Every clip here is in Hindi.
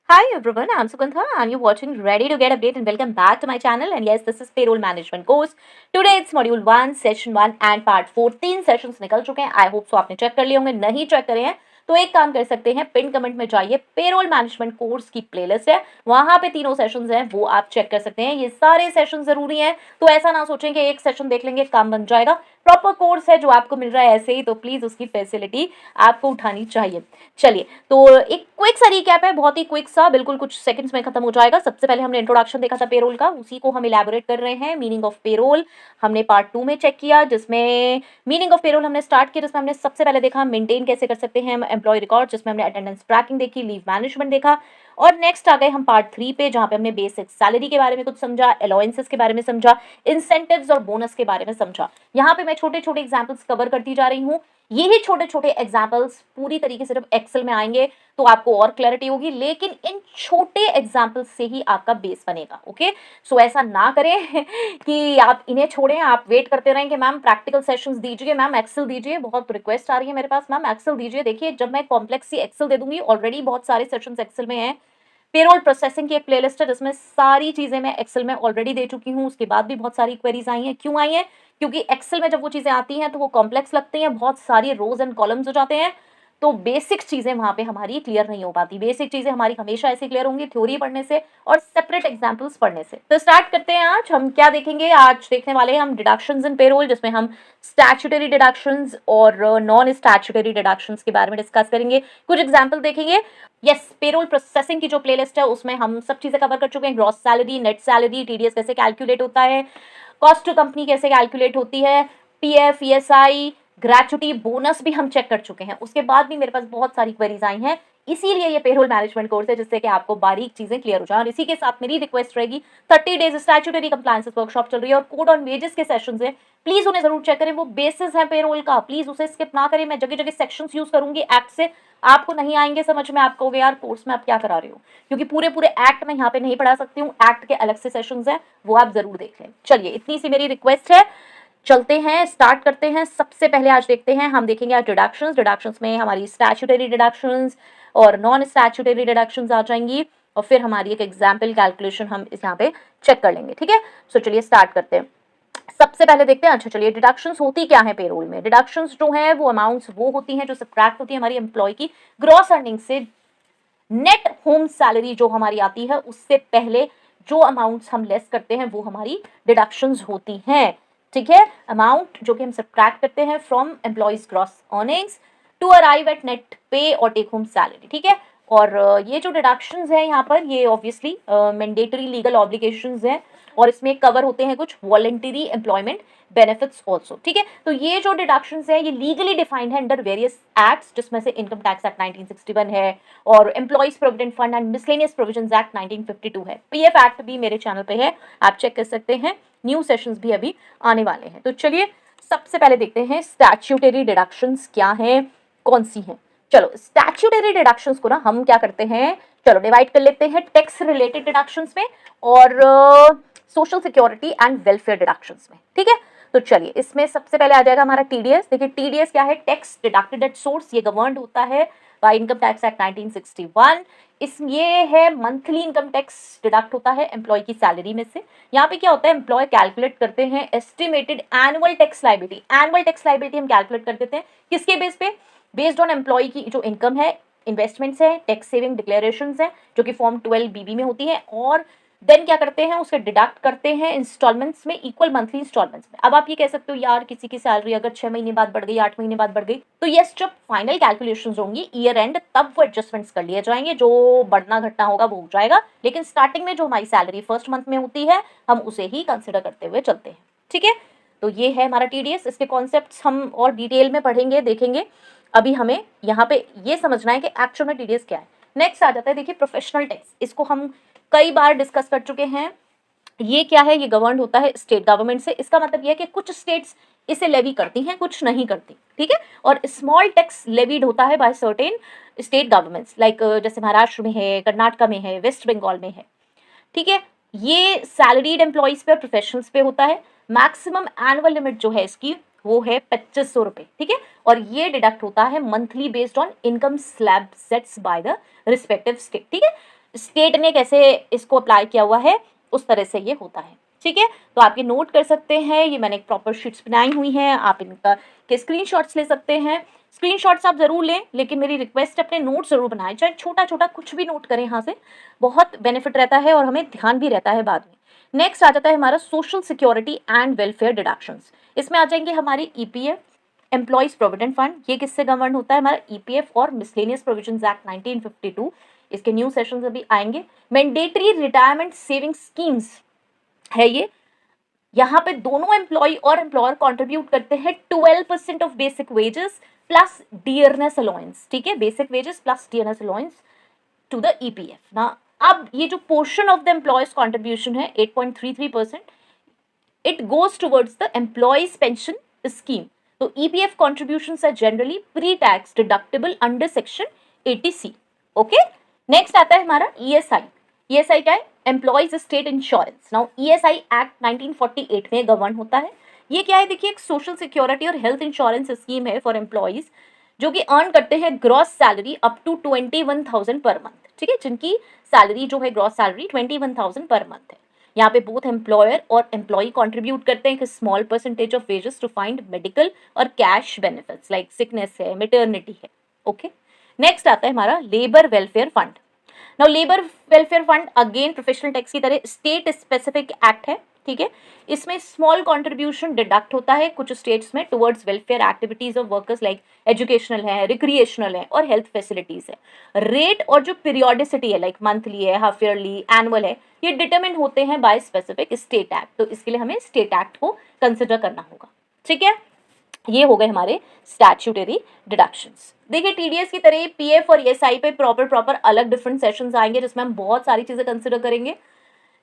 Hi everyone, I'm Sugandha and you're watching Ready to Get Update and welcome back to my channel. And yes, this is Payroll Management course. Today it's Module 1, Session 1 and Part 4. 3 sessions निकल चुके हैं. आई होप सो आपने चेक कर लिए होंगे. नहीं चेक करे हैं तो एक काम कर सकते हैं, पिन कमेंट में जाइए, पेरोल मैनेजमेंट कोर्स की प्लेलिस्ट है, वहां पे तीनों सेशंस हैं, वो आप चेक कर सकते हैं. ये सारे सेशन जरूरी हैं, तो ऐसा ना सोचें कि एक सेशन देख लेंगे काम बन जाएगा. प्रॉपर कोर्स है जो आपको मिल रहा है ऐसे ही, तो प्लीज उसकी फैसिलिटी आपको उठानी चाहिए. चलिए, तो एक क्विक सा रिकैप है, बहुत ही क्विक सा, बिल्कुल कुछ सेकंड्स में खत्म हो जाएगा. सबसे पहले हमने इंट्रोडक्शन देखा था पेरोल का, उसी को हम इलैबोरेट कर रहे हैं. मीनिंग ऑफ पेरोल हमने पार्ट 2 में चेक किया, जिसमें मीनिंग ऑफ पेरोल हमने स्टार्ट किया, जिसमें हमने सबसे पहले देखा मेंटेन कैसे कर सकते हैं एम्प्लॉय रिकॉर्ड, जिसमें हमने अटेंडेंस ट्रैकिंग देखी, लीव मैनेजमेंट देखा. और नेक्स्ट आ गए हम पार्ट 3 पे, जहां पे हमने बेसिक सैलरी के बारे में कुछ समझा, अलाउंसेस के बारे में समझा, इंसेंटिव्स और बोनस के बारे में समझा. यहाँ पे मैं छोटे छोटे एग्जाम्पल्स कवर करती जा रही हूँ. यही छोटे छोटे एग्जाम्पल्स पूरी तरीके से जब एक्सेल में आएंगे तो आपको और क्लैरिटी होगी, लेकिन इन छोटे एग्जाम्पल्स से ही आपका बेस बनेगा. ओके, सो ऐसा ना करें कि आप इन्हें छोड़ें, आप वेट करते रहें कि मैम प्रैक्टिकल सेशंस दीजिए, मैम एक्सेल दीजिए. बहुत रिक्वेस्ट आ रही है मेरे पास, मैम एक्सेल दीजिए. देखिए, जब मैं कॉम्प्लेक्स सी एक्सेल दे दूंगी, ऑलरेडी बहुत सारे सेशंस एक्सेल में हैं. पेरोल प्रोसेसिंग की एक प्लेलिस्ट है जिसमें सारी चीजें मैं एक्सेल में ऑलरेडी दे चुकी हूँ. उसके बाद भी बहुत सारी क्वेरीज आई हैं. क्यों आई हैं? क्योंकि एक्सेल में जब वो चीजें आती हैं तो वो कॉम्प्लेक्स लगती हैं, बहुत सारी रोज एंड कॉलम्स हो जाते हैं, तो बेसिक चीजें वहां पे हमारी क्लियर नहीं हो पाती. बेसिक चीजें हमारी हमेशा ऐसे क्लियर होंगी थ्योरी पढ़ने से और सेपरेट एग्जांपल्स पढ़ने से. तो स्टार्ट करते हैं. आज हम क्या देखेंगे? आज देखने वाले हैं हम डिडक्शंस इन पेरोल, जिसमें हम स्टैट्यूटरी डिडक्शंस और नॉन स्टैट्यूटरी डिडक्शंस के बारे में डिस्कस करेंगे. कुछ एग्जाम्पल देखेंगे. यस, पेरोल प्रोसेसिंग की जो प्लेलिस्ट है उसमें हम सब चीजें कवर कर चुके हैं. Gross salary, net salary, TDS कैसे कैलकुलेट होता है, कॉस्ट टू कंपनी कैसे कैलकुलेट होती है, पीएफ, ईएसआई, ग्रेचुटी, बोनस भी हम चेक कर चुके हैं. उसके बाद भी मेरे पास बहुत सारी क्वेरीज आई हैं, इसीलिए ये पेरोल मैनेजमेंट कोर्स है, जिससे कि आपको बारीक चीजें क्लियर हो जाए. और इसी के साथ मेरी रिक्वेस्ट रहेगी, 30 डेज स्टैट्यूटरी कंप्लायंसेस वर्कशॉप चल रही है और कोड ऑन वेजेस के सेशंस हैं, प्लीज उन्हें जरूर चेक करें. वो बेसिस है पेरोल का, प्लीज उसे स्किप ना करें. मैं जगह जगह सेक्शंस यूज करूंगी एक्ट से, आपको नहीं आएंगे समझ में, आप कहोगे यार कोर्स में आप क्या करा रहे हो, क्योंकि पूरे पूरे एक्ट में यहाँ पे नहीं पढ़ा सकती हूँ. एक्ट के अलग से सेशंस हैं, वो आप जरूर देख लें. चलिए, इतनी सी मेरी रिक्वेस्ट है. चलते हैं, स्टार्ट करते हैं. सबसे पहले आज देखते हैं, हम देखेंगे आज डिडक्शंस. डिडक्शंस में हमारी स्टैट्यूटरी डिडक्शंस और नॉन स्टैट्यूटरी डिडक्शंस आ जाएंगी, और फिर हमारी एक एग्जाम्पल कैलकुलेशन हम इस यहाँ पे चेक कर लेंगे. ठीक है, सो चलिए स्टार्ट करते हैं. सबसे पहले देखते हैं. अच्छा चलिए, डिडक्शंस होती क्या है पेरोल में? डिडक्शंस जो है वो अमाउंट्स वो होती हैं जो सब्ट्रैक्ट होती है हमारी एम्प्लॉय की ग्रॉस अर्निंग से. नेट होम सैलरी जो हमारी आती है उससे पहले जो अमाउंट्स हम लेस करते हैं वो हमारी डिडक्शंस होती हैं. ठीक है, अमाउंट जो कि हम सब्ट्रैक्ट करते हैं from employees gross earnings to arrive at net pay और टेक होम सैलरी. ठीक है, और ये जो डिडक्शंस है यहाँ पर, ये ऑब्वियसली मैंडेटरी लीगल ऑब्लिगेशंस हैं, और इसमें कवर होते हैं कुछ वॉलंटरी एम्प्लॉयमेंट बेनिफिट्स ऑल्सो. ठीक है, तो ये जो डिडक्शंस है ये लीगली डिफाइंड है अंडर वेरियस एक्ट्स, जिसमें से इनकम टैक्स एक्ट 1961 है और employees provident fund and miscellaneous provisions act 1952 है. पीएफ एक्ट भी मेरे चैनल पे है, आप चेक कर सकते हैं. न्यू सेशंस भी अभी आने वाले हैं. तो चलिए सबसे पहले देखते हैं स्टैट्यूटरी डिडक्शंस क्या है, कौन सी हैं. चलो, स्टैट्यूटरी डिडक्शंस को ना हम क्या करते हैं, चलो डिवाइड कर लेते हैं टैक्स रिलेटेड डिडक्शंस में और social security and welfare deductions में. ठीक है, तो चलिए इसमें सबसे पहले आ जाएगा हमारा टीडीएस. देखिए, टीडीएस क्या है? Tax deducted at source. ये गवर्नड होता है बाय इनकम टैक्स एक्ट 1961. इस ये है मंथली इनकम टैक्स डिडक्ट होता है एम्प्लॉय की सैलरी में से. यहाँ पे क्या होता है, एम्प्लॉय कैलकुलेट करते हैं estimated annual tax liability. Annual tax liability हम कैलकुलेट कर देते हैं किसके बेस पे? बेस्ड ऑन एम्प्लॉय की जो इनकम है, इन्वेस्टमेंट्स है, टैक्स सेविंग डिक्लेरेशंस है जो कि फॉर्म 12 बीबी में होती है, और देन क्या करते हैं, उसके डिडक्ट करते हैं इंस्टॉलमेंट्स में, इक्वल मंथली इंस्टॉलमेंट्स में. अब आप ये कह सकते हो यार किसी की सैलरी अगर 6 महीने बाद बढ़ गई, 8 महीने बाद बढ़ गई, तो यस, जब फाइनल कैलकुलेशंस होंगी ईयर एंड तब वो एडजस्टमेंट्स कर लिए जाएंगे, जो बढ़ना घटना होगा वो हो जाएगा. लेकिन स्टार्टिंग में जो हमारी सैलरी फर्स्ट मंथ में होती है हम उसे ही कंसिडर करते हुए चलते हैं. ठीक है, तो ये है हमारा टीडीएस. इसके कॉन्सेप्ट्स हम और डिटेल में पढ़ेंगे, देखेंगे. अभी हमें यहाँ पे ये समझना है कि एक्चुअल में टीडीएस क्या है. नेक्स्ट आ जाता है, देखिए, प्रोफेशनल टैक्स. इसको हम कई बार डिस्कस कर चुके हैं. ये क्या है? ये गवर्न होता है स्टेट गवर्नमेंट से. इसका मतलब ये है कि कुछ स्टेट्स इसे लेवी करती हैं, कुछ नहीं करती. ठीक है, और स्मॉल टैक्स लेवीड होता है by certain state governments, like जैसे महाराष्ट्र में है, कर्नाटका में है, वेस्ट बंगाल में है. ठीक है, ये सैलरीड एम्प्लॉइज पे और प्रोफेशनल्स पे होता है. मैक्सिमम एनुअल लिमिट जो है इसकी वो है 2500 रुपए. ठीक है, और ये डिडक्ट होता है monthly based on income slab sets by the respective state. ठीक है, स्टेट ने कैसे इसको अप्लाई किया हुआ है उस तरह से ये होता है, ठीक है। तो आप ये नोट कर सकते हैं, ये मैंने एक प्रॉपर शीट्स बनाई हुई हैं, आप इनका के स्क्रीनशॉट्स ले सकते हैं। स्क्रीनशॉट्स आप जरूर लें, लेकिन मेरी रिक्वेस्ट अपने नोट जरूर बनाएं, चाहे छोटा छोटा कुछ भी नोट करें, यहाँ से बहुत बेनिफिट रहता है और हमें ध्यान भी रहता है बाद में। नेक्स्ट आ जाता है हमारा social security and welfare deductions. इसमें आ जाएंगे हमारी ईपीएफ, एम्प्लॉइज प्रोविडेंट फंड, ये किससे गवर्न होता है, हमारा ईपीएफ और मिसलेनियस प्रोविजंस एक्ट 1952, इसके न्यू सेशंस अभी आएंगे। मैंडेटरी रिटायरमेंट सेविंग स्कीम्स है ये, यहाँ पे दोनों एम्प्लॉय और एम्प्लॉयर कंट्रीब्यूट करते हैं 12% of basic wages plus dearness allowance, ठीक है, basic wages plus dearness allowance to the EPF ना। अब ये जो portion of the employees contribution है 8.33%, it goes towards the employees pension scheme. तो EPF contributions are generally pre tax deductible under section 80C। Okay, next आता है हमारा ईएसआई। ईएसआई क्या है, employees state insurance. Now ESI act 1948 में गवर्न होता है। ये क्या है, देखिए एक सोशल सिक्योरिटी और हेल्थ इंश्योरेंस स्कीम है फॉर एम्प्लॉयज जो कि अर्न करते हैं gross salary up to 21,000 per month, ठीक है, जिनकी सैलरी जो है ग्रॉस सैलरी 21,000 पर मंथ है। यहाँ पे बोथ एम्प्लॉयर और एम्प्लॉय कंट्रीब्यूट करते हैं कि small percentage of wages to find medical और कैश बेनिफिट्स लाइक सिकनेस है, मेटर्निटी है। ओके, नेक्स्ट आता है हमारा labour welfare fund. Now labour welfare fund again professional tax की तरह स्टेट स्पेसिफिक एक्ट है, ठीक है। इसमें स्मॉल कंट्रीब्यूशन डिडक्ट होता है कुछ स्टेट्स में towards welfare activities of workers like educational है, रिक्रिएशनल है और हेल्थ फैसिलिटीज है। रेट और जो पीरियोडिसिटी है लाइक मंथली है, हाफ ईयरली, एनुअल है, ये डिटरमिन होते हैं बाय स्पेसिफिक स्टेट एक्ट। तो इसके लिए हमें स्टेट एक्ट को कंसिडर करना होगा, ठीक है। ये हो गए हमारे स्टैट्यूटरी डिडक्शंस। देखिए टीडीएस की तरह पीएफ और ईएसआई पे प्रॉपर अलग डिफरेंट सेशंस आएंगे जिसमें हम बहुत सारी चीजें कंसिडर करेंगे।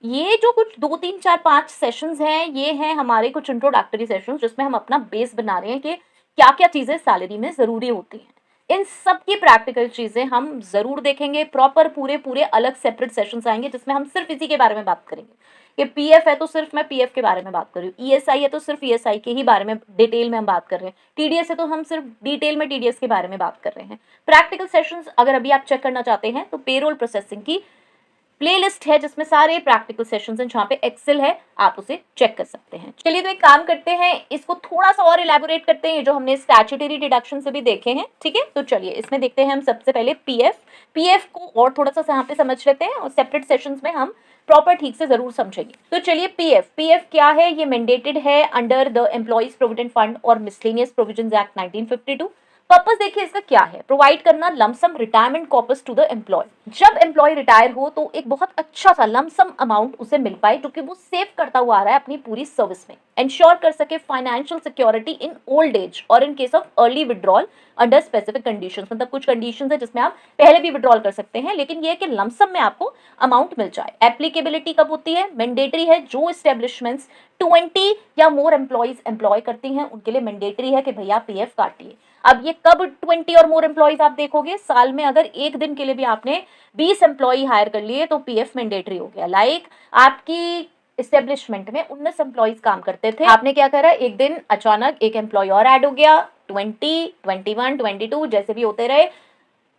ये जो कुछ 2 3 4 5 सेशंस हैं, ये हैं हमारे कुछ इंट्रोडक्टरी सेशंस जिसमें हम अपना बेस बना रहे हैं कि क्या क्या चीजें सैलरी में जरूरी होती हैं। इन सब की प्रैक्टिकल चीजें हम जरूर देखेंगे, प्रॉपर पूरे अलग सेपरेट सेशंस आएंगे जिसमें हम सिर्फ इसी के बारे में बात करेंगे कि पीएफ है तो सिर्फ मैं पीएफ के बारे में बात कर रही हूँ, ईएसआई है तो सिर्फ ईएसआई के ही बारे में डिटेल में हम बात कर रहे हैं, टीडीएस है तो हम सिर्फ डिटेल में टीडीएस के बारे में बात कर रहे हैं। प्रैक्टिकल सेशंस अगर अभी आप चेक करना चाहते हैं तो पेरोल प्रोसेसिंग की प्लेलिस्ट है जिसमें सारे प्रैक्टिकल सेशंस हैं, जहाँ पे एक्सेल है, आप उसे चेक कर सकते हैं। चलिए तो एक काम करते हैं, इसको थोड़ा सा और इलैबोरेट करते हैं, जो हमने स्टैट्यूटरी डिडक्शन से भी देखे हैं, ठीक है। तो चलिए इसमें देखते हैं हम सबसे पहले पीएफ को और थोड़ा सा यहाँ पे समझ लेते हैं और सेपरेट सेशंस में हम प्रॉपर ठीक से जरूर समझेंगे। तो चलिए पीएफ क्या है, ये मैंडेटेड है under the employees provident fund और मिसलेनियस प्रोविजंस एक्ट 1952। पर्पस देखिए इसका क्या है, प्रोवाइड करना lump sum retirement corpus to the employee. जब एम्प्लॉय रिटायर हो तो एक बहुत अच्छा सा लमसम अमाउंट उसे मिल पाए जो कि वो सेव करता हुआ आ रहा है अपनी पूरी सर्विस में, एंश्योर कर सके financial security in old age और in case of early withdrawal under specific conditions. मतलब कुछ कंडीशंस है जिसमें आप पहले भी विड्रॉल कर सकते हैं, लेकिन ये है कि लमसम में आपको अमाउंट मिल जाए। एप्लीकेबिलिटी कब होती है, मैंडेटरी है, जो एस्टेब्लिशमेंट्स 20 या मोर एम्प्लॉइज एम्प्लॉय करती हैं उनके लिए मैंडेटरी है कि भैया पीएफ काटिए। अब ये कब 20 और मोर एम्प्लॉइज आप देखोगे, साल में अगर एक दिन के लिए भी आपने 20 एम्प्लॉय हायर कर लिए तो पीएफ मैंडेटरी हो गया। लाइक आपकी एस्टेब्लिशमेंट में 19 एम्प्लॉइज काम करते थे, आपने क्या करा, एक दिन अचानक एक एम्प्लॉय और ऐड हो गया, 20, 21, 22 जैसे भी होते रहे,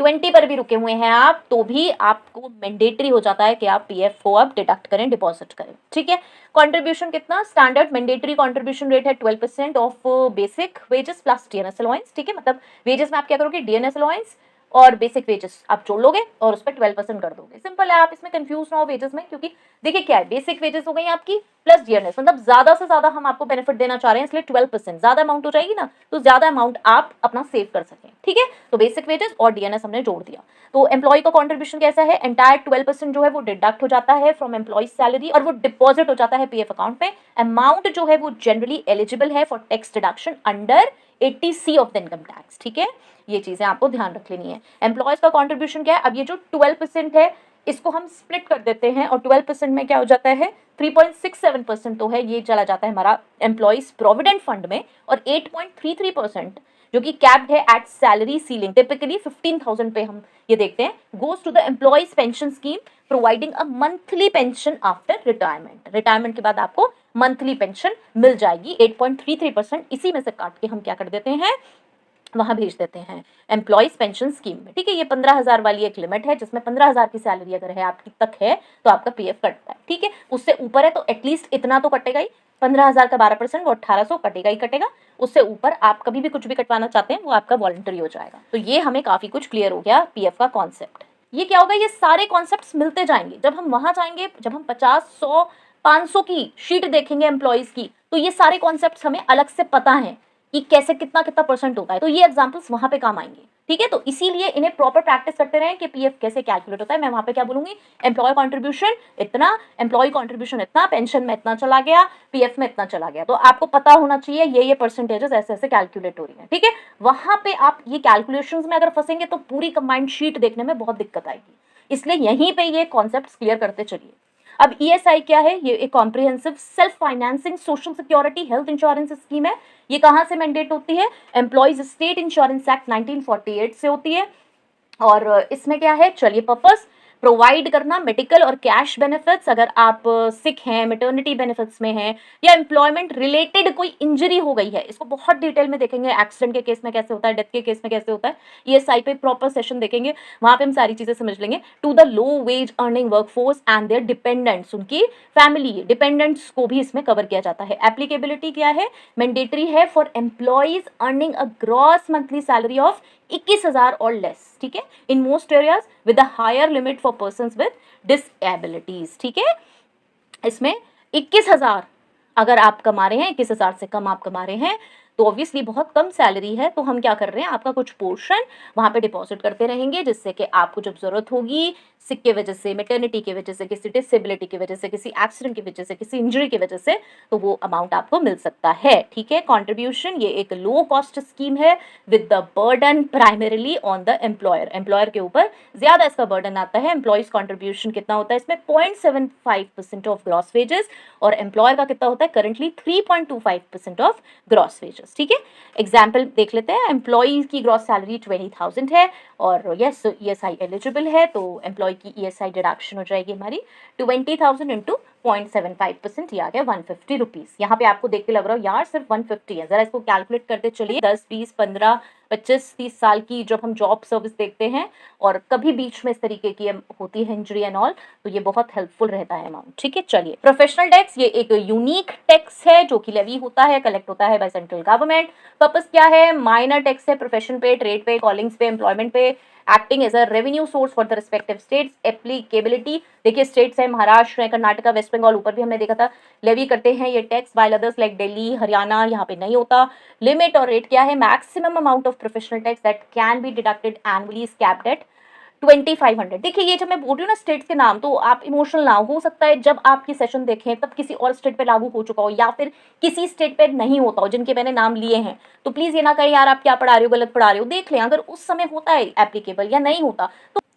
20 पर भी रुके हुए हैं आप, तो भी आपको मैंडेटरी हो जाता है कि आप पीएफ को अब डिडक्ट करें, डिपॉजिट करें, ठीक है। कंट्रीब्यूशन कितना, स्टैंडर्ड मैंडेटरी कंट्रीब्यूशन रेट है 12% of basic wages plus DNS allowance, ठीक है। मतलब वेजेस में आप क्या करोगे, डीएनएस अलाउंस और बेसिक वेजेस आप जोड़ लोगे और उस पर 12% कर दोगे। सिंपल है, आप इसमें कंफ्यूज ना हो वेजेस में, क्योंकि देखिए क्या है, बेसिक वेजेस हो गई आपकी प्लस डीएनएस, मतलब ज्यादा से ज्यादा हम आपको बेनिफिट देना चाह रहे हैं, इसलिए 12% ज्यादा अमाउंट हो जाएगी ना, तो ज्यादा अमाउंट आप अपना सेव कर सकें, ठीक है। तो बेसिक वेजेस और डीएनएस हमने जोड़ दिया। तो एम्प्लॉय का कॉन्ट्रीब्यूशन कैसा है, एंटायर 12% जो है वो डिडक्ट हो जाता है फ्रॉम एम्प्लॉय सैलरी और वो डिपॉजिट हो जाता है पीएफ अकाउंट पे। अमाउंट जो है वो जनरली एलिजिबल है for tax deduction under 80C of the income tax, ठीक है। ये चीजें आपको ध्यान रख लेनी है। एम्प्लॉयज का कॉन्ट्रीब्यूशन क्या है, अब ये जो 12% है इसको हम स्प्लिट कर देते हैं और 12% में क्या हो जाता है, 3.67% तो है, ये चला जाता है हमारा एम्प्लॉयज प्रोविडेंट फंड में, और 8.33% जो कि कैप्ड है एट सैलरी सीलिंग, टिपिकली 15,000 पे हम ये देखते हैं, goes to the employees pension scheme providing a monthly pension after retirement. Retirement के बाद आपको मंथली पेंशन मिल जाएगी 8.33%। इसी में से काट के हम क्या कर देते हैं, वहाँ भेज देते हैं एम्प्लॉयज़ पेंशन स्कीम में, ठीक है। ये 15,000 वाली एक लिमिट है जिसमें 15,000 की सैलरी अगर है आपकी तक है तो आपका पीएफ कटता है, ठीक है। उससे ऊपर है तो एटलीस्ट इतना तो कटेगा ही, 15,000 का 12% वो 1800 कटेगा ही कटेगा। उससे ऊपर आप कभी भी कुछ भी कटवाना चाहते हैं वो आपका वॉलंटरी हो जाएगा। तो ये हमें काफ़ी कुछ क्लियर हो गया पीएफ का कॉन्सेप्ट। ये क्या होगा, ये सारे कॉन्सेप्ट्स मिलते जाएंगे जब हम वहाँ जाएंगे, जब हम 50, 100, 500 की शीट देखेंगे एम्प्लॉयज़ की, तो ये सारे कॉन्सेप्ट्स हमें अलग से पता है कि कैसे कितना कितना परसेंट होता है, तो ये एग्जांपल्स वहां पे काम आएंगे, ठीक है। तो इसीलिए इन्हें प्रॉपर प्रैक्टिस करते रहें कि पीएफ कैसे कैलकुलेट होता है। मैं वहां पे क्या बोलूंगी, एम्प्लॉय कंट्रीब्यूशन इतना, एम्प्लॉय कंट्रीब्यूशन इतना, पेंशन में इतना चला गया, पीएफ में इतना चला गया, तो आपको पता होना चाहिए ये परसेंटेजेस ऐसे ऐसे कैलकुलेट हो रही है, ठीक है। वहां पे आप ये कैलकुलेशंस में अगर फंसेंगे तो पूरी कंबाइंड शीट देखने में बहुत दिक्कत आएगी, इसलिए यहीं पे ये कॉन्सेप्ट क्लियर करते चलिए। अब ईएसआई क्या है, ये एक comprehensive self financing social security health insurance scheme है। ये कहाँ से मैंडेट होती है, एम्प्लॉयज स्टेट इंश्योरेंस एक्ट 1948 से होती है। और इसमें क्या है, चलिए, पर्पस प्रोवाइड करना मेडिकल और कैश बेनिफिट्स अगर आप सिक हैं, मेटर्निटी बेनिफिट्स में हैं, या एम्प्लॉयमेंट रिलेटेड कोई इंजरी हो गई है, इसको बहुत डिटेल में देखेंगे, एक्सीडेंट के केस में कैसे होता है, डेथ के केस में कैसे होता है, ईएसआई पे प्रॉपर सेशन देखेंगे, वहां पे हम सारी चीजें समझ लेंगे। To the low wage earning workforce and their dependents, उनकी फैमिली डिपेंडेंट्स को भी इसमें कवर किया जाता है। एप्लीकेबिलिटी क्या है, मैंडेटरी है for employees earning a gross monthly salary of 21,000 और लेस, ठीक है, in most areas with a higher limit for persons with disabilities, ठीक है। इसमें 21,000 अगर आप कमा रहे हैं, 21,000 से कम आप कमा रहे हैं तो ऑब्वियसली बहुत कम सैलरी है, तो हम क्या कर रहे हैं, आपका कुछ पोर्शन वहां पे डिपॉजिट करते रहेंगे, जिससे कि आपको जब जरूरत होगी, सिक की वजह से, मेटर्निटी की वजह से, किसी डिसेबिलिटी की वजह से, किसी एक्सीडेंट की वजह से, किसी इंजरी की वजह से, तो वो अमाउंट आपको मिल सकता है, ठीक है। कॉन्ट्रीब्यूशन ये एक लो कॉस्ट स्कीम है with the burden primarily on the employer, employer के ऊपर ज्यादा इसका बर्डन आता है। एम्प्लॉयज कॉन्ट्रीब्यूशन कितना होता है इसमें, 0.75% ऑफ ग्रॉस वेजेस, और एम्प्लॉयर का कितना होता है करंटली 3.25% ऑफ ग्रॉस वेजेस, ठीक है। एग्जाम्पल देख लेते हैं, एम्प्लॉय की ग्रॉस सैलरी 20,000 है और यस ईएसआई एलिजिबल है, तो एम्प्लॉय की ईएसआई डिडक्शन हो जाएगी हमारी 20,000 इंटू 0.75%, ये आ गया 150 रुपीज। यहाँ पे आपको देख के लग रहा हो यार सिर्फ 150 है, जरा इसको कैलकुलेट करते चलिए, 10, 20, 15, 25, 30 साल की जब हम जॉब सर्विस देखते हैं और कभी बीच में इस तरीके की होती है इंजरी एंड ऑल, तो ये बहुत हेल्पफुल रहता है अमाउंट, ठीक है। चलिए, प्रोफेशनल टैक्स ये एक यूनिक टैक्स है जो कि लेवी होता है, कलेक्ट होता है बाय सेंट्रल गवर्नमेंट। पर्पस क्या है, माइनर टैक्स है प्रोफेशन पे, ट्रेड पे, कॉलिंग्स पे, एम्प्लॉयमेंट पे, acting as a revenue source for the respective states. Applicability देखिए, स्टेट्स है महाराष्ट्र है, कर्नाटका, वेस्ट बंगाल, ऊपर भी हमने देखा था लेवी करते हैं ये tax, while others like Delhi, Haryana यहाँ पे नहीं होता। लिमिट और रेट क्या है, maximum amount of professional tax that can be deducted annually is capped at 2500। देखिए, ये जब मैं बोल रही हूँ ना स्टेट्स के नाम, तो आप इमोशनल ना हो सकता है जब आपकी सेशन देखें तब किसी और स्टेट पे लागू हो चुका हो या फिर किसी स्टेट पे नहीं होता हो जिनके मैंने नाम लिए हैं, तो प्लीज ये ना कहें यार आप क्या पढ़ा रहे हो, गलत पढ़ा रहे हो। देख लें अगर उस समय होता है एप्लीकेबल या नहीं होता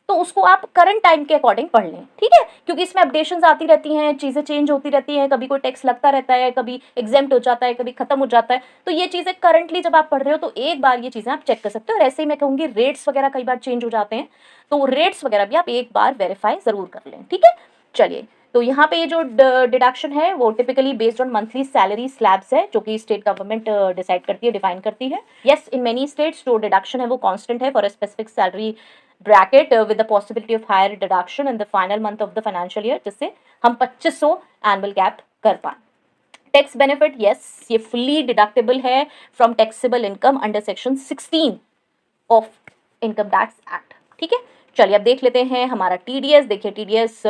तो उसको आप करंट टाइम के अकॉर्डिंग पढ़ लें, ठीक है, क्योंकि इसमें अपडेशंस आती रहती हैं, चीजें चेंज होती रहती हैं, कभी कोई टैक्स लगता रहता है, कभी एग्जेम्प्ट हो जाता है, कभी खत्म हो जाता है, तो ये चीजें करंटली जब आप पढ़ रहे हो तो एक बार ये चीजें आप चेक कर सकते हो। और ऐसे ही मैं कहूंगी रेट्स वगैरह कई बार चेंज हो जाते हैं, तो रेट्स वगैरह भी आप एक बार वेरीफाई जरूर कर लें, ठीक है। चलिए, तो यहाँ पे ये जो डिडक्शन है वो typically based on monthly salary slabs है जो कि स्टेट गवर्नमेंट डिसाइड करती है, डिफाइन करती है। यस, इन मेनी स्टेट्स जो डिडक्शन है वो कांस्टेंट है for a specific salary bracket with the possibility of higher deduction in the final month of the financial year, जिससे हम 2500 एनुअल गैप कर पाए। टैक्स बेनिफिट, यस, ये फुल्ली डिडक्टेबल है from taxable income under section 16 of income tax act, ठीक है। चलिए, अब देख लेते हैं हमारा टीडीएस। देखिए, टीडीएस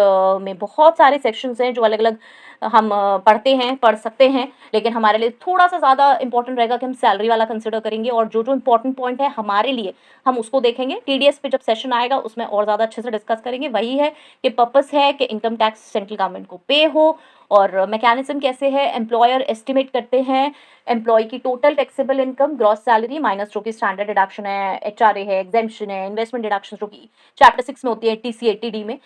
में बहुत सारे सेक्शंस हैं जो अलग अलग हम पढ़ सकते हैं, लेकिन हमारे लिए थोड़ा सा ज़्यादा इंपॉर्टेंट रहेगा कि हम सैलरी वाला कंसिडर करेंगे और जो जो इंपॉर्टेंट पॉइंट है हमारे लिए हम उसको देखेंगे। टीडीएस पे जब सेशन आएगा उसमें और ज़्यादा अच्छे से डिस्कस करेंगे। वही है कि पर्पस है कि इनकम टैक्स सेंट्रल गवर्नमेंट को पे हो, और मैकेनिज्म कैसे है, एम्प्लॉयर एस्टिमेट करते हैं एम्प्लॉय की total taxable income gross salary minus जो कि स्टैंडर्ड डिडक्शन है, एचआरए है, एग्जेम्पशन है, इन्वेस्टमेंट डिडक्शन जो कि चैप्टर 6 में होती है, टीसी 80D में।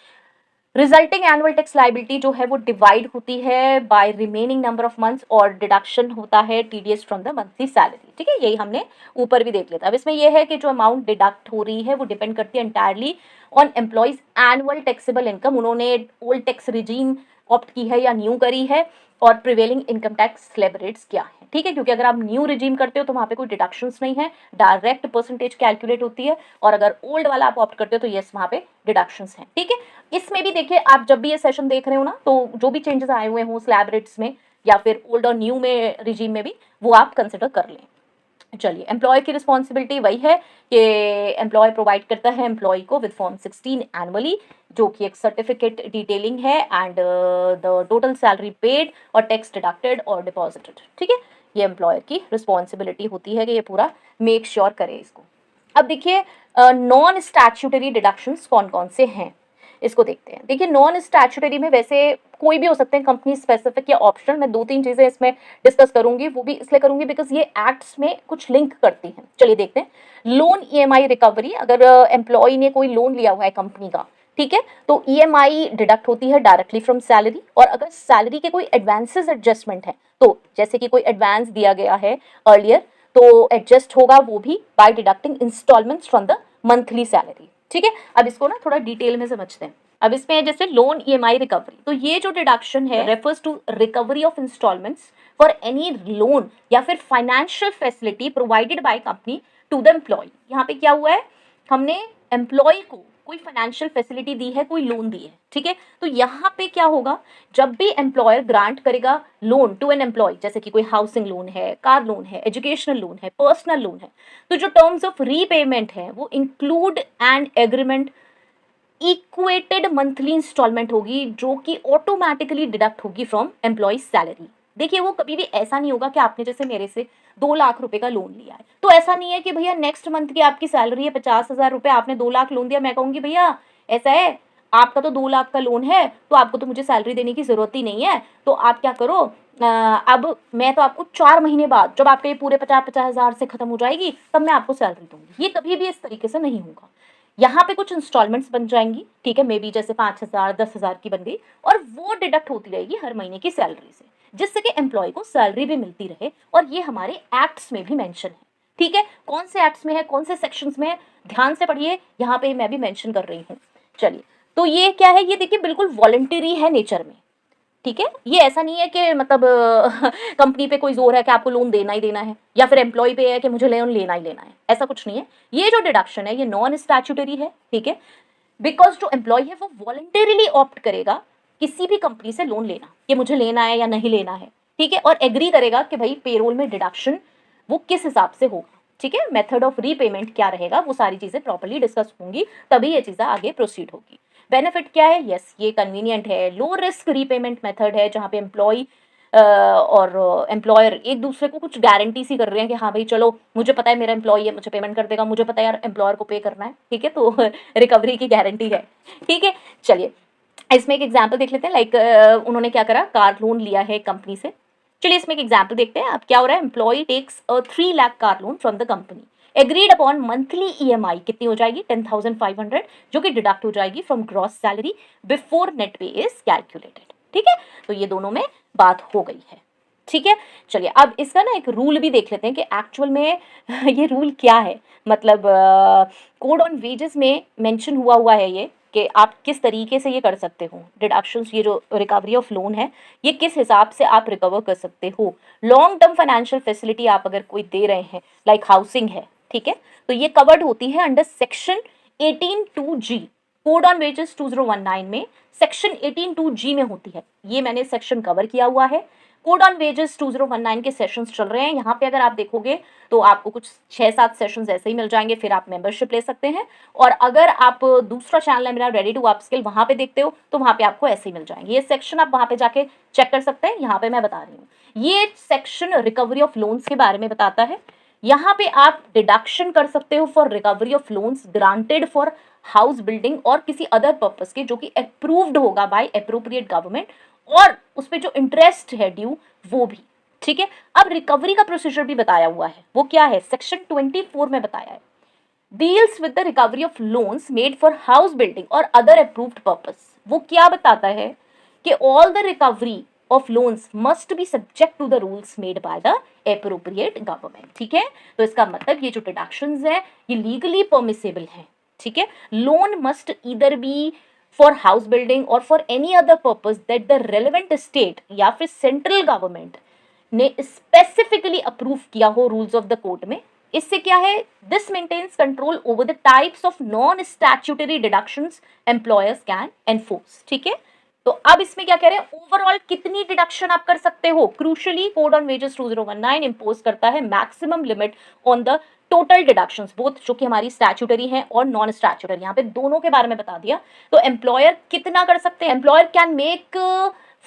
रिजल्टिंग एनुअल टैक्स लाइबिलिटी जो है वो डिवाइड होती है by remaining number of months और डिडक्शन होता है TDS from the monthly salary, ठीक है। यही हमने ऊपर भी देख लिया था। अब इसमें यह है कि जो अमाउंट डिडक्ट हो रही है वो डिपेंड करती है entirely on employees annual taxable income. उन्होंने ओल्ड टैक्स रिजीम ऑप्ट की है या न्यू करी है, और prevailing income tax slab rates क्या है, ठीक है, क्योंकि अगर आप न्यू रिजीम करते हो तो वहाँ पे कोई डिडक्शंस नहीं है, डायरेक्ट परसेंटेज कैलकुलेट होती है, और अगर ओल्ड वाला आप ऑप्ट करते हो तो यस वहाँ पे डिडक्शंस हैं, ठीक है। इसमें भी देखिए, आप जब भी ये सेशन देख रहे हो ना, तो जो भी चेंजेस आए हुए हों स्लैब रेट्स में या फिर ओल्ड और न्यू में रिजीम में भी, वो आप कंसिडर कर लें। चलिए, एम्प्लॉय की रिस्पॉन्सिबिलिटी वही है कि एम्प्लॉय प्रोवाइड करता है एम्प्लॉय को विद फॉर्म 16 एनुअली, जो कि एक सर्टिफिकेट डिटेलिंग है, and the total salary paid और टैक्स डिडक्टेड और डिपॉजिटेड, ठीक है। ये एम्प्लॉयर की रिस्पॉन्सिबिलिटी होती है कि ये पूरा मेक श्योर करे इसको। अब देखिए, नॉन स्टैट्यूटरी डिडक्शंस कौन कौन से हैं, इसको देखते हैं। देखिए, नॉन स्टैट्यूटरी में वैसे कोई भी हो सकते हैं, कंपनी स्पेसिफिक या ऑप्शनल। मैं 2-3 चीजें इसमें डिस्कस करूंगी, वो भी इसलिए करूंगी बिकॉज ये एक्ट्स में कुछ लिंक करती हैं। चलिए देखते हैं। लोन ईएमआई रिकवरी, अगर एम्प्लॉय ने कोई लोन लिया हुआ है कंपनी का, ठीक है, तो ईएमआई डिडक्ट होती है डायरेक्टली फ्रॉम सैलरी, और अगर सैलरी के कोई एडवांसेस एडजस्टमेंट है, तो जैसे कि कोई एडवांस दिया गया है अर्लियर, तो एडजस्ट होगा वो भी by deducting installments from the monthly salary, ठीक है। अब इसको ना थोड़ा डिटेल में समझते हैं। अब इसमें जैसे लोन ईएमआई रिकवरी, तो ये जो डिडक्शन है refers to recovery of installments for any loan या फिर financial facility provided by company to the employee. यहाँ पे क्या हुआ है, हमने एम्प्लॉय को कोई फाइनेंशियल फैसिलिटी दी है, कोई लोन दी है, ठीक है। तो यहाँ पे क्या होगा, जब भी एम्प्लॉयर ग्रांट करेगा लोन टू एन एम्प्लॉय, जैसे कि कोई हाउसिंग लोन है, कार लोन है, एजुकेशनल लोन है, पर्सनल लोन है, तो जो टर्म्स ऑफ रीपेमेंट है वो include and agreement equated monthly installment होगी, जो कि ऑटोमेटिकली डिडक्ट होगी फ्रॉम एम्प्लॉय सैलरी। देखिए, वो कभी भी ऐसा नहीं होगा कि आपने जैसे मेरे से 2 लाख रुपए का लोन लिया है, तो ऐसा नहीं है कि भैया नेक्स्ट मंथ की आपकी सैलरी है 50,000 रुपए, आपने 2 लाख लोन दिया, मैं कहूंगी भैया ऐसा है, आपका तो 2 लाख का लोन है, तो आपको तो मुझे सैलरी देने की जरूरत ही नहीं है, तो आप क्या करो, अब मैं तो आपको 4 महीने बाद, जब आपके पूरे 50,000 से खत्म हो जाएगी, तब मैं आपको सैलरी दूंगी। ये कभी भी इस तरीके से नहीं होगा। यहाँ पे कुछ इंस्टॉलमेंट्स बन जाएंगी, ठीक है, मे बी जैसे 5,000 10,000 की बन गई, और वो डिडक्ट होती रहेगी हर महीने की सैलरी से, जिससे कि एम्प्लॉय को सैलरी भी मिलती रहे, और ये हमारे एक्ट्स में भी मेंशन है, ठीक है। कौन से एक्ट्स में है, कौन से सेक्शंस में है, ध्यान से पढ़िए, यहाँ पे मैं भी मेंशन कर रही हूँ। चलिए, तो ये क्या है, ये देखिए बिल्कुल वॉलंटरी है नेचर में, ठीक है। ये ऐसा नहीं है कि मतलब कंपनी पे कोई जोर है कि आपको लोन देना ही देना है, या फिर एम्प्लॉय पे है कि मुझे लोन लेना ही लेना है, ऐसा कुछ नहीं है। ये जो डिडक्शन है ये नॉन स्टैट्यूटरी है, ठीक है, बिकॉज जो एम्प्लॉय है वो वॉलंटरीली ऑप्ट करेगा किसी भी कंपनी से लोन लेना, कि मुझे लेना है या नहीं लेना है, ठीक है, और एग्री करेगा कि भाई पेरोल में डिडक्शन वो किस हिसाब से होगा, ठीक है, मेथड ऑफ रीपेमेंट क्या रहेगा, वो सारी चीजें प्रॉपर्ली डिस्कस होंगी, तभी ये चीजें आगे प्रोसीड होगी। बेनिफिट क्या है, यस ये कन्वीनियंट है, लो रिस्क रीपेमेंट मेथड है, जहाँ पे एम्प्लॉय और एम्प्लॉयर एक दूसरे को कुछ गारंटी सी कर रहे हैं कि हाँ भाई चलो, मुझे पता है मेरा एम्प्लॉय है, मुझे पेमेंट कर देगा, मुझे पता है यार एम्प्लॉयर को पे करना है, ठीक है, तो रिकवरी की गारंटी है, ठीक है। चलिए, इसमें एक एग्जाम्पल देख लेते हैं। लाइक उन्होंने क्या करा, कार लोन लिया है कंपनी से। चलिए इसमें एक एग्जाम्पल देखते हैं। अब क्या हो रहा है, employee takes 3 lakh car loan from the company, agreed upon monthly EMI कितनी हो जाएगी 10,500, जो कि डिडक्ट हो जाएगी from gross salary before net pay is calculated, ठीक है। तो ये दोनों में बात हो गई है, ठीक है। चलिए, अब इसका ना एक रूल भी देख लेते हैं कि एक्चुअल में ये रूल क्या है, मतलब कोड ऑन वेजेस में मेंशन हुआ है ये, कि आप किस तरीके से ये कर सकते हो डिडक्शंस, ये जो रिकवरी ऑफ लोन है ये किस हिसाब से आप रिकवर कर सकते हो। लॉन्ग टर्म फाइनेंशियल फैसिलिटी आप अगर कोई दे रहे हैं, लाइक हाउसिंग है, ठीक है, तो ये कवर्ड होती है under section 18(2)(g), code on wages 2019 में सेक्शन 18(2)(g) में होती है। ये मैंने सेक्शन कवर किया हुआ है। कोड ऑन वेजेस 2019 के सेशंस चल रहे हैं, यहाँ पे अगर आप देखोगे तो आपको कुछ 6-7 सेशंस ऐसे ही मिल जाएंगे, फिर आप मेंबरशिप ले सकते हैं। और अगर आप दूसरा चैनल है मेरा रेडी टू अपस्किल, वहाँ पे देखते हो तो वहाँ पे आपको ऐसे ही मिल जाएंगे। ये सेक्शन आप वहाँ पे जाके चेक कर सकते हैं, यहाँ पे मैं बता रही हूँ। ये सेक्शन रिकवरी ऑफ लोन्स के बारे में बताता है। यहाँ पे आप डिडक्शन कर सकते हो for recovery of loans granted for house building और किसी अदर पर्पस के, जो कि अप्रूव्ड होगा बाय एप्रोप्रिएट गवर्नमेंट, और उस पर जो इंटरेस्ट है ड्यू वो भी, ठीक है। अब रिकवरी का प्रोसीजर भी बताया हुआ है, वो क्या है, सेक्शन 24 में बताया है, deals with the recovery of loans made for house building और अदर अप्रूव्ड पर्पस। वो क्या बताता है कि all the recovery of loans must be subject to the rules made by the appropriate government, ठीक है। तो इसका मतलब ये जो डिडक्शंस है ये लीगली परमिसेबल है, ठीक है। Loan must either be for house building or for any other purpose that the relevant state या फिर सेंट्रल गवर्नमेंट ने स्पेसिफिकली अप्रूव किया हो रूल्स ऑफ द कोर्ट में। इससे क्या है, this maintains control over the types of non statutory deductions employers can enforce. ठीक है, तो अब इसमें क्या कह रहे हैं, ओवरऑल कितनी डिडक्शन आप कर सकते हो। Crucially code on wages 2019 impose करता है maximum limit on the total deductions both, जो कि हमारी स्टैट्यूटरी है और नॉन स्टैट्यूटरी, यहाँ पे दोनों के बारे में बता दिया। तो एम्प्लॉयर कितना कर सकते हैं, employer can make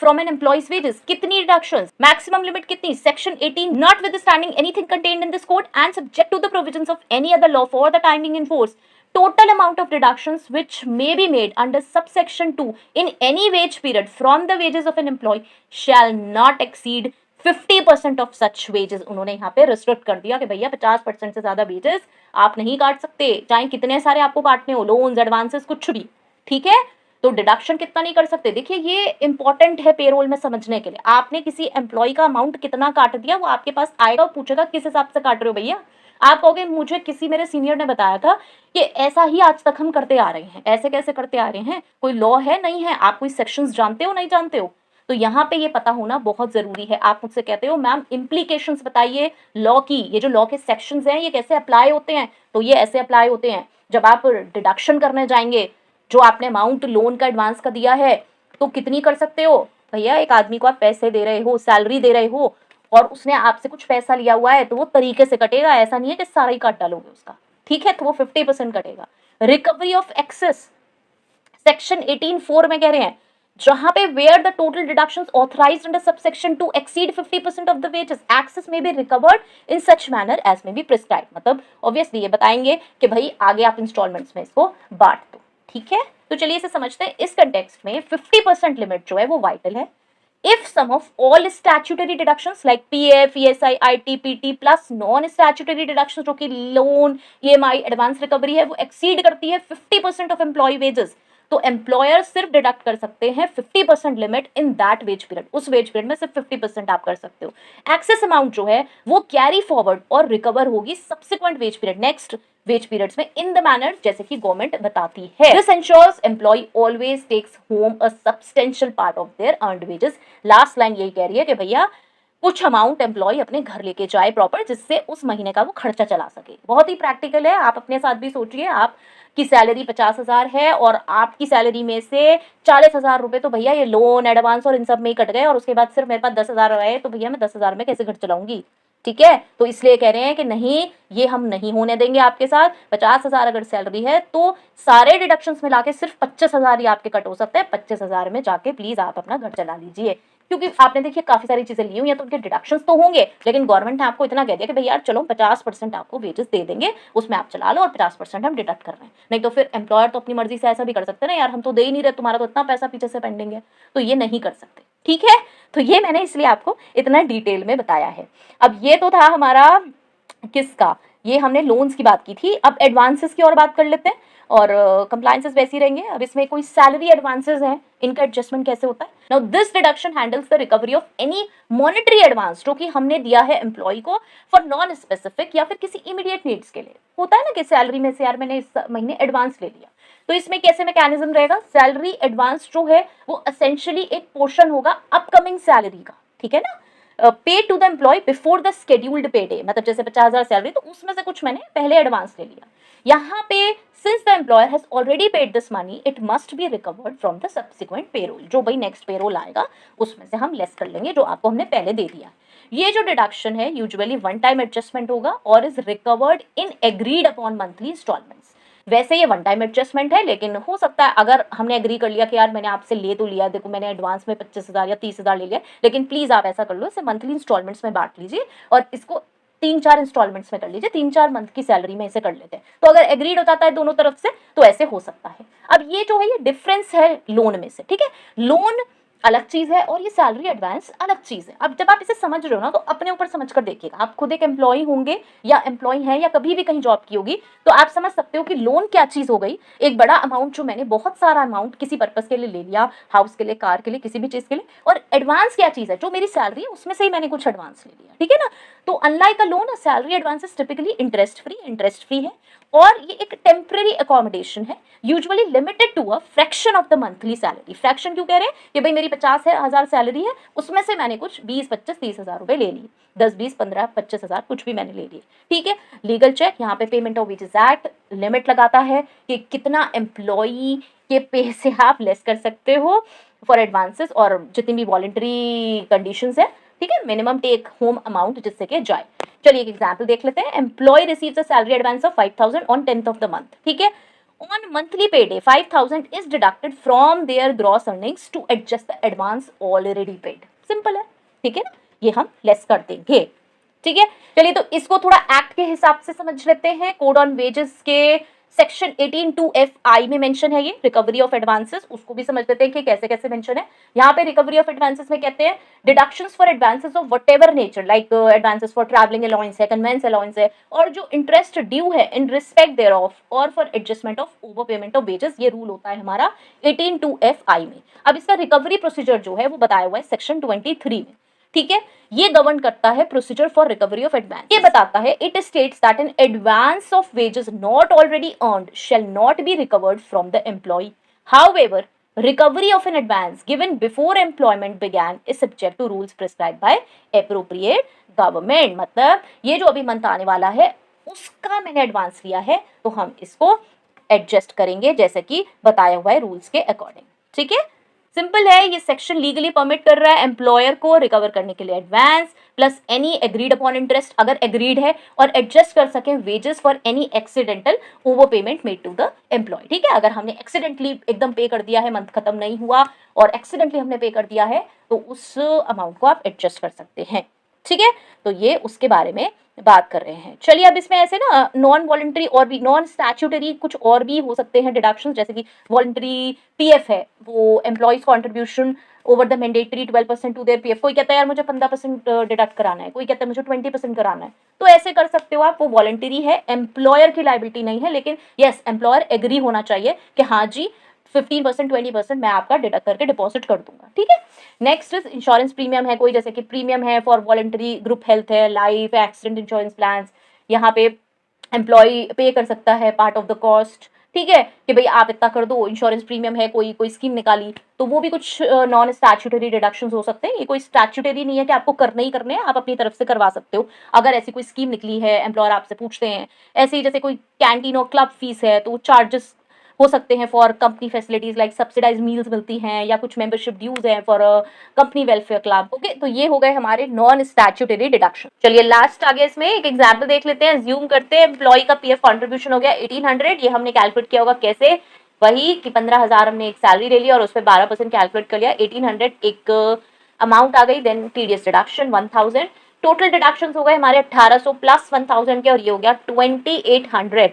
from an employees wages कितनी डिडक्शंस, मैक्सिमम लिमिट कितनी, section 18 notwithstanding anything contained in this code and subject to the provisions of any other law for the timing in force, total amount of deductions which may be made under subsection 2 in any wage period from the wages of an employee shall not exceed 50% of such wages। उन्होंने यहाँ पे रिस्ट्रिक्ट कर दिया कि भैया 50% से ज्यादा वेजेस आप नहीं काट सकते, चाहे कितने सारे आपको काटने हो, लोन्स एडवांसेस कुछ भी। ठीक है, तो डिडक्शन कितना नहीं कर सकते। देखिए ये इंपॉर्टेंट है पेरोल में समझने के लिए। आपने किसी एम्प्लॉय का अमाउंट कितना काट दिया, वो आपके पास आएगा, पूछेगा किस हिसाब से काट रहे हो भैया। आप कहोगे मुझे किसी मेरे सीनियर ने बताया था कि ऐसा ही आज तक हम करते आ रहे हैं। ऐसे कैसे करते आ रहे हैं, कोई लॉ है नहीं है, आप कोई सेक्शंस जानते हो नहीं जानते हो, तो यहाँ पे ये पता होना बहुत जरूरी है। आप मुझसे कहते हो मैम इम्प्लीकेशंस बताइए लॉ की, ये जो लॉ के सेक्शंस हैं ये कैसे अप्लाई होते हैं, तो ये ऐसे अप्लाई होते हैं। जब आप डिडक्शन करने जाएंगे, जो आपने अमाउंट लोन का एडवांस का दिया है, तो कितनी कर सकते हो भैया। एक आदमी को आप पैसे दे रहे हो, सैलरी दे रहे हो, और उसने आपसे कुछ पैसा लिया हुआ है, तो वो तरीके से कटेगा, ऐसा नहीं है कि सारा ही काट डालोगे उसका। ठीक है, तो वो 50% कटेगा। रिकवरी ऑफ एक्सेस सेक्शन 18(4) में कह रहे हैं, जहां पे where the total deductions authorised under subsection 2 exceed 50% of the wages, excess may be recovered in such manner as may be prescribed. मतलब ऑब्वियसली ये बताएंगे कि भाई आगे आप इंस्टॉलमेंट्स में इसको बांट दो। ठीक है, तो चलिए इसे समझते हैं। इस कंटेक्स्ट में 50% लिमिट जो है वो वाइटल है। If sum of all statutory deductions like PF, ESI, IT, PT plus non statutory deductions जो कि लोन, EMI, एडवांस रिकवरी है, वो एक्सीड करती है 50% ऑफ एम्प्लॉय वेजेस, तो एम्प्लॉयर सिर्फ डिडक्ट कर सकते हैं 50% limit in that wage period. उस वेज पीरियड में सिर्फ 50% आप कर सकते हो। एक्सेस अमाउंट जो है वो कैरी फॉरवर्ड और रिकवर होगी subsequent wage period, next wage periods में इन द मैनर जैसे कि गवर्नमेंट बताती है। This ensures employee always takes home a substantial part of their earned wages. Last line यही कह रही है कि भैया कुछ अमाउंट एम्प्लॉय अपने घर लेके जाए प्रॉपर, जिससे उस महीने का वो खर्चा चला सके। बहुत ही प्रैक्टिकल है। आप अपने साथ भी सोचिए, आप की सैलरी 50,000 है और आपकी सैलरी में से 40,000 रुपए तो भैया ये लोन एडवांस और इन सब में ही कट गए, और उसके बाद सिर्फ मेरे पास 10,000 आए, तो भैया मैं 10,000 में कैसे घर चलाऊंगी। ठीक है, तो इसलिए कह रहे हैं कि नहीं, ये हम नहीं होने देंगे आपके साथ। 50,000 अगर सैलरी है तो सारे डिडक्शंस मिला के सिर्फ 25,000 ही आपके कट हो सकते हैं। 25,000 में जाके प्लीज आप अपना घर चला लीजिए, क्योंकि आपने देखिए काफी सारी चीजें ली हुई हैं, तो उनके डिडक्शंस तो होंगे, लेकिन गवर्नमेंट ने आपको इतना कह दिया कि भैया यार चलो 50% आपको वेजेस दे देंगे, उसमें आप चला लो और 50% हम डिडक्ट कर रहे हैं। नहीं तो फिर एम्प्लॉयर तो अपनी मर्जी से ऐसा भी कर सकते हैं ना, यार हम तो दे ही नहीं रहे, तुम्हारा तो इतना पैसा पीछे से पेंडिंग है, तो ये नहीं कर सकते। ठीक है, तो ये मैंने इसलिए आपको इतना डिटेल में बताया है। अब ये तो था हमारा किसका, ये हमने लोन्स की बात की थी। अब एडवांसेस की और बात कर लेते हैं, और कंप्लायंसेस वैसे ही रहेंगे। अब इसमें कोई सैलरी एडवांसेस हैं, इनका एडजस्टमेंट कैसे होता है। Now this deduction handles the recovery of any monetary advance जो कि हमने दिया है एम्प्लॉय को फॉर नॉन स्पेसिफिक या फिर किसी इमीडिएट नीड्स के लिए। होता है ना कि सैलरी में से यार मैंने इस महीने एडवांस ले लिया, तो इसमें कैसे मैकेनिज्म रहेगा। सैलरी एडवांस जो है वो एसेंशियली एक पोर्शन होगा अपकमिंग सैलरी का। ठीक है ना, pay to the employee before the scheduled pay day, मतलब जैसे 50,000 सैलरी तो उसमें से कुछ मैंने पहले एडवांस ले लिया। यहाँ पे since the employer has already paid this money it must be recovered from the subsequent payroll, जो भाई नेक्स्ट पेरोल आएगा उसमें से हम लेस कर लेंगे जो आपको हमने पहले दे दिया। ये जो डिडक्शन है यूजुअली वन टाइम एडजस्टमेंट होगा और is recovered in agreed upon monthly installments. वैसे ये वन टाइम एडजस्टमेंट है, लेकिन हो सकता है अगर हमने एग्री कर लिया कि यार मैंने आपसे ले तो लिया, देखो मैंने एडवांस में 25,000 या 30,000 ले लिया, लेकिन प्लीज आप ऐसा कर लो, इसे मंथली इंस्टॉलमेंट्स में बांट लीजिए और इसको 3-4 इंस्टॉलमेंट्स में कर लीजिए, 3-4 मंथ की सैलरी में इसे कर लेते हैं। तो अगर एग्रीड हो जाता है दोनों तरफ से तो ऐसे हो सकता है। अब ये जो है ये डिफरेंस है लोन में से। ठीक है, लोन अलग चीज है और ये सैलरी एडवांस अलग चीज है। अब जब आप इसे समझ रहे हो ना तो अपने ऊपर समझ कर देखिएगा। आप खुद एक एम्प्लॉय होंगे या एम्प्लॉय हैं या कभी भी कहीं जॉब की होगी, तो आप समझ सकते हो कि लोन क्या चीज हो गई। एक बड़ा अमाउंट जो मैंने बहुत सारा अमाउंट किसी पर्पस के लिए ले लिया, हाउस के लिए, कार के लिए, किसी भी चीज के लिए, और एडवांस क्या चीज है जो मेरी सैलरी है उसमें से ही मैंने कुछ एडवांस ले लिया। ठीक है ना, तो unlike a loan, salary advances typically interest free है और ये एक टेम्पररी अकोमोडेशन है, usually limited to a fraction of the monthly salary. Fraction क्यों कह रहे हैं कि भाई मेरी 50,000 सैलरी है, उसमें से मैंने कुछ 20, 25, 30,000 रुपए ले लिए, 10, 20, 15, 25,000 कुछ भी मैंने ले लिए, ठीक है। लीगल चेक, यहाँ पे payment of wages act limit लगाता है कि कितना एम्प्लॉई के पे से आप लेस कर सकते हो फॉर एडवांसेस और जितनी भी वॉलंटरी कंडीशंस है, ठीक है। मिनिमम टेक होम अमाउंट जिससे कि जाए। चलिए एक एग्जांपल देख लेते हैं। Employee receives a salary advance of 5,000 on 10th of the month, ठीक है। On monthly pay day 5,000 is deducted from their gross earnings to adjust the advance already paid. Simple है, ठीक है ना, ये हम लेस कर देंगे, ठीक है। चलिए तो इसको थोड़ा एक्ट के हिसाब से समझ लेते हैं। कोड ऑन वेजेस के सेक्शन 18(2)(f)(i) में मेंशन है ये रिकवरी ऑफ एडवांसेस, उसको भी समझ लेते हैं कि कैसे कैसे मेंशन है। यहाँ पे रिकवरी ऑफ एडवांसेस में कहते हैं deductions for advances of whatever nature, like advances for travelling allowance है, कन्वेंस अलाउंस है, और जो इंटरेस्ट ड्यू है इन रिस्पेक्ट देयर ऑफ और for adjustment of over payment of wages, ये रूल होता है हमारा 18(2)(f)(i) में। अब इसका रिकवरी प्रोसीजर जो है वो बताया हुआ है सेक्शन 23 में, ठीक है। ये गवर्न करता है procedure for recovery of advance. ये बताता है it states that an advance of wages not already earned shall not be recovered from the employee. However, recovery of an advance given before employment began is subject to rules prescribed by appropriate government। मतलब ये जो अभी मंथ आने वाला है उसका मैंने एडवांस लिया है तो हम इसको एडजस्ट करेंगे जैसे कि बताया हुआ है रूल्स के अकॉर्डिंग, ठीक है। सिंपल है, ये सेक्शन लीगली परमिट कर रहा है एम्प्लॉयर को रिकवर करने के लिए advance plus any agreed upon interest, अगर एग्रीड है, और एडजस्ट कर सकें wages for any accidental over payment made to the employee, ठीक है। अगर हमने एक्सीडेंटली एकदम पे कर दिया है, मंथ खत्म नहीं हुआ और एक्सीडेंटली हमने पे कर दिया है, तो उस अमाउंट को आप एडजस्ट कर सकते हैं, ठीक है। तो ये उसके बारे में बात कर रहे हैं। चलिए अब इसमें ऐसे ना नॉन वॉलंटरी और भी नॉन स्टैट्यूटरी कुछ और भी हो सकते हैं डिडक्शन, जैसे कि वॉलंटरी पीएफ है, वो employees contribution over the mandatory 12% to their PF. कोई कहता है यार मुझे 15% डिडक्ट कराना है, कोई कहता है मुझे 20% कराना है, तो ऐसे कर सकते हो आप। वो वॉलंटरी है, एम्प्लॉयर की लाइबिलिटी नहीं है, लेकिन यस एम्प्लॉयर एग्री होना चाहिए कि हाँ जी 15%, 20% मैं आपका डिडक्ट करके डिपॉजिट कर दूंगा, ठीक है। नेक्स्ट इज इंश्योरेंस प्रीमियम है कोई, जैसे कि प्रीमियम है फॉर वॉलंटरी ग्रुप हेल्थ है, लाइफ एक्सीडेंट इंश्योरेंस प्लान, यहाँ पे एम्प्लॉय पे कर सकता है पार्ट ऑफ द कॉस्ट, ठीक है, कि भाई आप इतना कर दो। इंश्योरेंस प्रीमियम है, कोई स्कीम निकाली तो वो भी कुछ नॉन स्टैट्यूटरी डिडक्शंस हो सकते हैं। ये कोई स्टैट्यूटरी नहीं है कि आपको करने ही करने हैं, आप अपनी तरफ से करवा सकते हो। अगर ऐसी कोई स्कीम निकली है, एम्प्लॉयर आपसे पूछते हैं, ऐसे ही जैसे कोई कैंटीन और क्लब फीस है तो चार्जेस हो सकते हैं for company facilities like subsidized meals मिलती हैं या कुछ मेंबरशिप ड्यूज हैं for company welfare club, okay. तो ये हो गए हमारे नॉन स्टैट्यूटरी डिडक्शन। चलिए लास्ट आगे इसमें एक एग्जांपल देख लेते हैं। ज्यूम करते हैं एम्प्लॉय का पीएफ कंट्रीब्यूशन हो गया 1800, ये हमने कैलकुलेट किया होगा कैसे, वही कि 15,000 हमने एक सैलरी ले ली और उस पर 12% कैलकुलेट कर लिया, 1800 एक अमाउंट आ गई, then TDS deduction 1000, total deduction हो गए हमारे 1800 प्लस 1000 के, और ये हो गया 2800।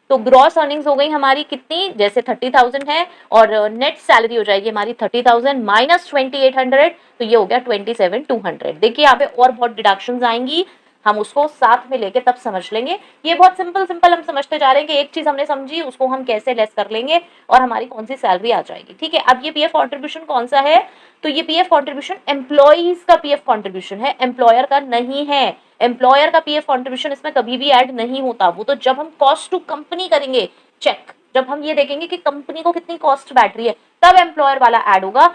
तो ग्रॉस अर्निंग्स हो गई हमारी कितनी, जैसे 30,000 है और नेट सैलरी हो जाएगी हमारी 30,000 माइनस 2800, तो ये हो गया 27,200। देखिए यहाँ पे और बहुत डिडक्शंस आएंगी, हम उसको साथ में लेके तब समझ लेंगे। ये बहुत सिंपल हम समझते जा रहे हैं कि एक चीज हमने समझी उसको हम कैसे लेस कर लेंगे और हमारी कौन सी सैलरी आ जाएगी, ठीक है। अब ये पीएफ कॉन्ट्रीब्यूशन कौन सा है, तो ये पीएफ कॉन्ट्रीब्यूशन एम्प्लॉइज का पीएफ कॉन्ट्रीब्यूशन है, एम्प्लॉयर का नहीं है। एम्प्लॉयर का पीएफ कॉन्ट्रीब्यूशन इसमें कभी भी ऐड नहीं होता, वो तो जब हम कॉस्ट टू कंपनी करेंगे चेक, जब हम ये देखेंगे कि कंपनी को कितनी कॉस्ट बैठ रही है, तब एम्प्लॉयर वाला ऐड होगा।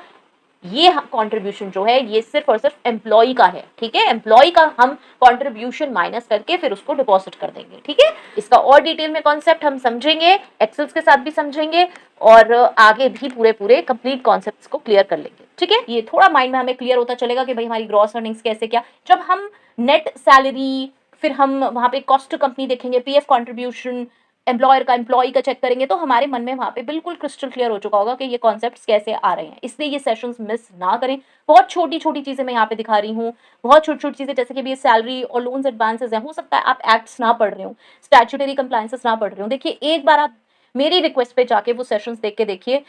ये कंट्रीब्यूशन जो है ये सिर्फ और सिर्फ एम्प्लॉय का है, ठीक है। एम्प्लॉय का हम कंट्रीब्यूशन माइनस करके फिर उसको डिपॉजिट कर देंगे, ठीक है। इसका और डिटेल में कॉन्सेप्ट हम समझेंगे, एक्सेल्स के साथ भी समझेंगे और आगे भी पूरे कंप्लीट कॉन्सेप्ट्स को क्लियर कर लेंगे, ठीक है। ये थोड़ा माइंड में हमें क्लियर होता चलेगा कि भाई हमारी ग्रॉस अर्निंग्स कैसे क्या, जब हम नेट सैलरी फिर हम वहां पे कॉस्ट टू कंपनी देखेंगे, पीएफ कंट्रीब्यूशन एम्प्लॉयर का एम्प्लॉय का चेक करेंगे, तो हमारे मन में वहां पे बिल्कुल क्रिस्टल क्लियर हो चुका होगा कि ये कॉन्सेप्ट्स कैसे आ रहे हैं। इसलिए ये सेशंस मिस ना करें। बहुत छोटी छोटी चीजें मैं यहाँ पे दिखा रही हूँ, बहुत छोटी छोटी चीजें, जैसे कि ये सैलरी और लोन्स एडवांसेस हैं, हो सकता है आप एक्ट्स ना पढ़ रहे हो, स्टैट्यूटरी कंप्लायंसेस ना पढ़ रहे हो। देखिए एक बार आप मेरी रिक्वेस्ट पे जाके वो सेशंस देख के देखिए,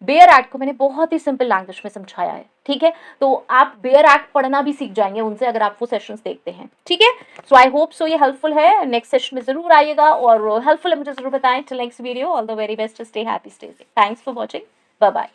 बेयर एक्ट को मैंने बहुत ही सिंपल लैंग्वेज में समझाया है, ठीक है। तो आप बेयर एक्ट पढ़ना भी सीख जाएंगे उनसे अगर आप वो सेशंस देखते हैं, ठीक है। सो आई होप सो ये हेल्पफुल है, नेक्स्ट सेशन में जरूर आइएगा और हेल्पफुल है मुझे जरूर बताएं। Till next video, all the very best, stay happy, stay safe, thanks for watching, bye bye.